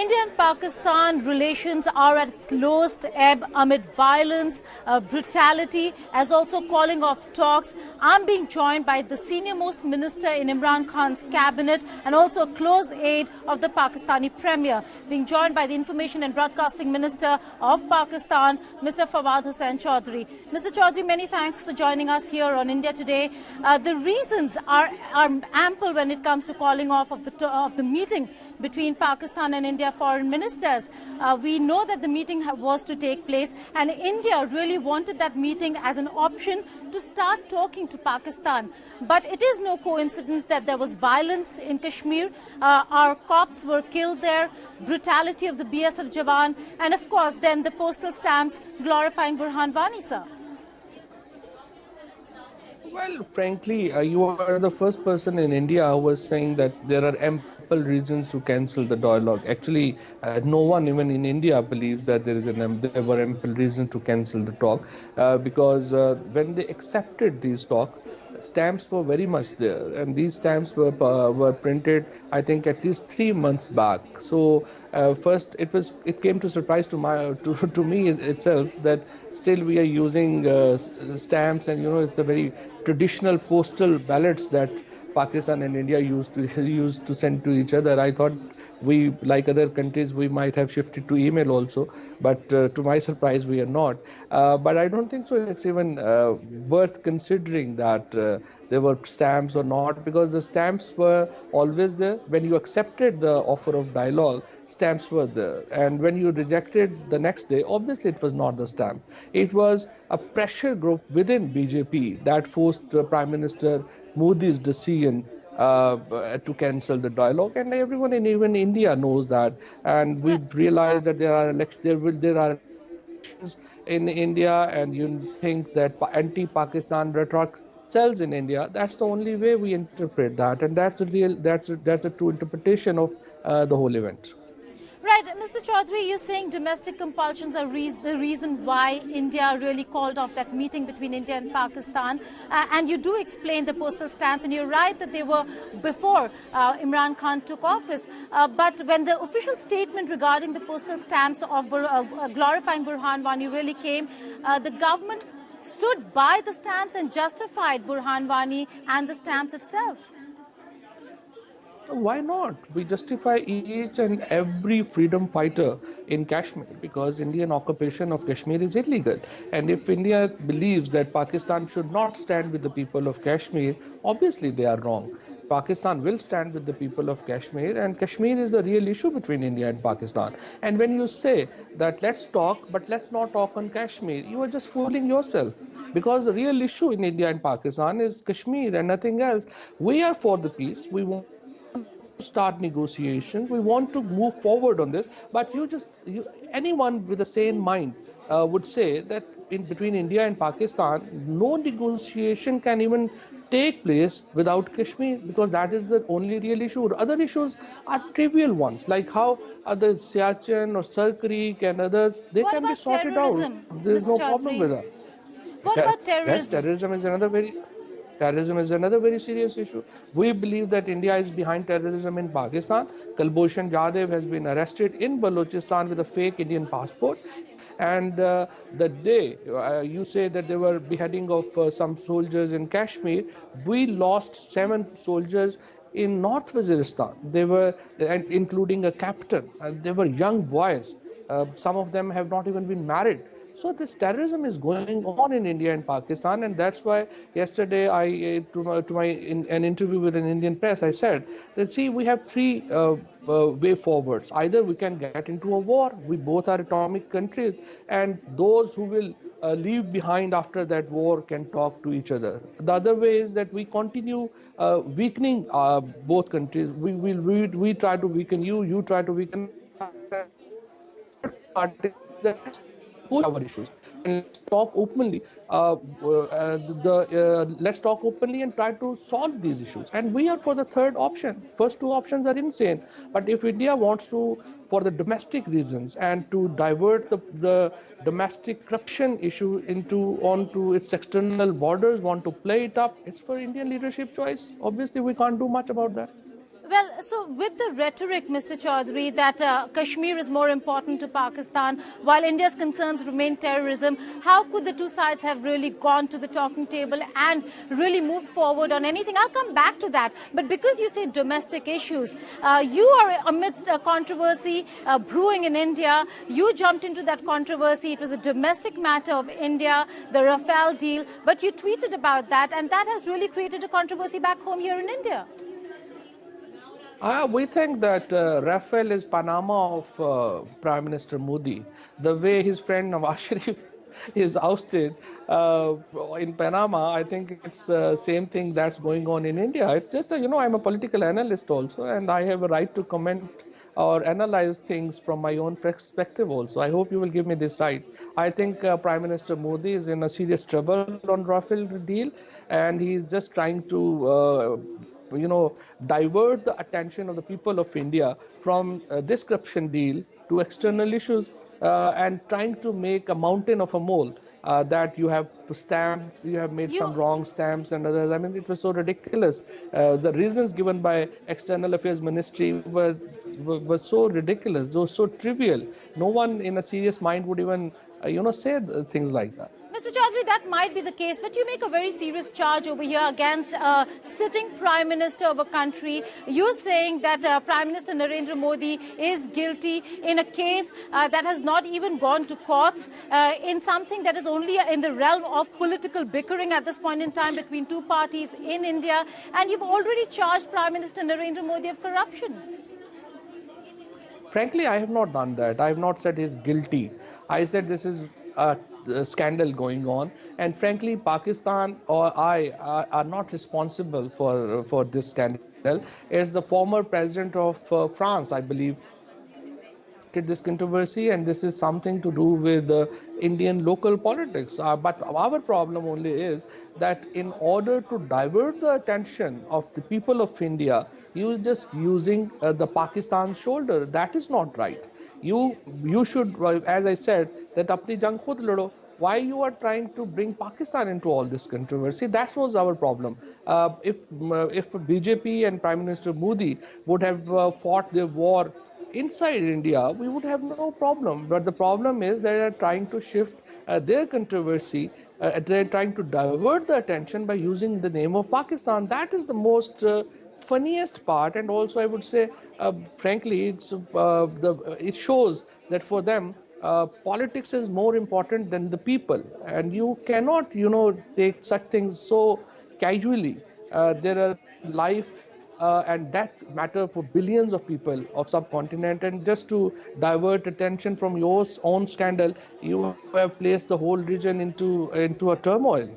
India and Pakistan relations are at its lowest ebb amid violence, brutality, as also calling off talks. I'm being joined by the senior-most minister in Imran Khan's cabinet and also a close aide of the Pakistani Premier, being joined by the Information and Broadcasting Minister of Pakistan, Mr. Fawad Chowdhury. Mr. Chowdhury, many thanks for joining us here on India Today. The reasons are ample when it comes to calling off of the meeting between Pakistan and India foreign ministers. We know that the meeting was to take place, and India really wanted that meeting as an option to start talking to Pakistan. But it is no coincidence that there was violence in Kashmir. Our cops were killed there, brutality of the BSF Jawan, and of course then the postal stamps glorifying Burhan Wani, sir. Well, frankly, you are the first person in India who was saying that there are ample reasons to cancel the dialogue. Actually, no one even in India believes that there were ample reasons to cancel the talk because when they accepted these talks, stamps were very much there, and these stamps were printed, I think, at least 3 months back. So first, it came to surprise to me itself that still we are using stamps, and it's the very traditional postal ballots that Pakistan and India used to send to each other. I thought we, like other countries, we might have shifted to email also, but to my surprise, we are not. But I don't think so it's even worth considering that there were stamps or not, because the stamps were always there. When you accepted the offer of dialogue, stamps were there. And when you rejected the next day, obviously it was not the stamp. It was a pressure group within BJP that forced Prime Minister Modi's decision to cancel the dialogue, and everyone in even India knows that. And we realize that there are elections in India, and you think that anti-Pakistan rhetoric sells in India. That's the only way we interpret that, and that's the true interpretation of the whole event. Right, Mr. Chowdhury, you're saying domestic compulsions are the reason why India really called off that meeting between India and Pakistan. And you do explain the postal stamps, and you're right that they were before Imran Khan took office. But when the official statement regarding the postal stamps of glorifying Burhan Wani really came, the government stood by the stamps and justified Burhan Wani and the stamps itself. Why not? We justify each and every freedom fighter in Kashmir, because Indian occupation of Kashmir is illegal. And if India believes that Pakistan should not stand with the people of Kashmir, obviously they are wrong. Pakistan will stand with the people of Kashmir, and Kashmir is a real issue between India and Pakistan. And when you say that let's talk, but let's not talk on Kashmir, you are just fooling yourself, because the real issue in India and Pakistan is Kashmir and nothing else. We are for the peace. We want to start negotiations. We want to move forward on this, but anyone with a sane mind would say that between India and Pakistan, no negotiation can even take place without Kashmir, because that is the only real issue. Other issues are trivial ones, like how other Siachen or Sir Creek and others, they can be sorted out. There is no problem with that. What about terrorism? Yes, terrorism is another very serious issue. We believe that India is behind terrorism in Pakistan. Kulbhushan Jadhav has been arrested in Balochistan with a fake Indian passport. And the day you say that there were beheading of some soldiers in Kashmir, we lost 7 soldiers in North Waziristan. They were, including a captain, and they were young boys. Some of them have not even been married. So this terrorism is going on in India and Pakistan, and that's why yesterday in an interview with an Indian press, I said that, see, we have 3 way forwards. Either we can get into a war, we both are atomic countries, and those who will leave behind after that war can talk to each other. The other way is that we continue weakening both countries. We try to weaken you, you try to weaken our issues, and talk openly. Let's talk openly and try to solve these issues. And we are for the third option. First 2 options are insane. But if India wants to, for the domestic reasons, and to divert the domestic corruption issue onto its external borders, want to play it up, it's for Indian leadership choice. Obviously, we can't do much about that. Well, so with the rhetoric, Mr. Chowdhury, that Kashmir is more important to Pakistan, while India's concerns remain terrorism, how could the two sides have really gone to the talking table and really moved forward on anything? I'll come back to that. But because you say domestic issues, you are amidst a controversy brewing in India. You jumped into that controversy. It was a domestic matter of India, the Rafale deal. But you tweeted about that, and that has really created a controversy back home here in India. We think that Rafale is Panama of Prime Minister Modi. The way his friend Nawaz Sharif is ousted in Panama, I think it's the same thing that's going on in India. It's just, I'm a political analyst also, and I have a right to comment or analyze things from my own perspective also. I hope you will give me this right. I think Prime Minister Modi is in a serious trouble on Rafale deal, and he's just trying to divert the attention of the people of India from this corruption deal to external issues and trying to make a mountain of a mole that you have stamped, you have made some wrong stamps and others. I mean, it was so ridiculous. The reasons given by External Affairs Ministry were so ridiculous, they were so trivial. No one in a serious mind would even, say things like that. Mr. Chowdhury, that might be the case, but you make a very serious charge over here against a sitting Prime Minister of a country. You're saying that Prime Minister Narendra Modi is guilty in a case that has not even gone to courts, in something that is only in the realm of political bickering at this point in time between two parties in India, and you've already charged Prime Minister Narendra Modi of corruption. Frankly, I have not done that. I have not said he's guilty. I said this is a scandal going on, and frankly Pakistan or I are not responsible for this scandal. It's the former president of France, I believe, this controversy, and this is something to do with Indian local politics. But our problem only is that in order to divert the attention of the people of India, you're just using the Pakistan shoulder. That is not right. You should, as I said, that apni jang khud lado. Why you are trying to bring Pakistan into all this controversy? That was our problem. If BJP and Prime Minister Modi would have fought their war inside India, we would have no problem. But the problem is they are trying to shift their controversy. They're trying to divert the attention by using the name of Pakistan. That is the most funniest part, and also I would say, frankly, it shows that for them, politics is more important than the people, and you cannot, take such things so casually. There are life and death matter for billions of people of subcontinent, and just to divert attention from your own scandal, you have placed the whole region into a turmoil.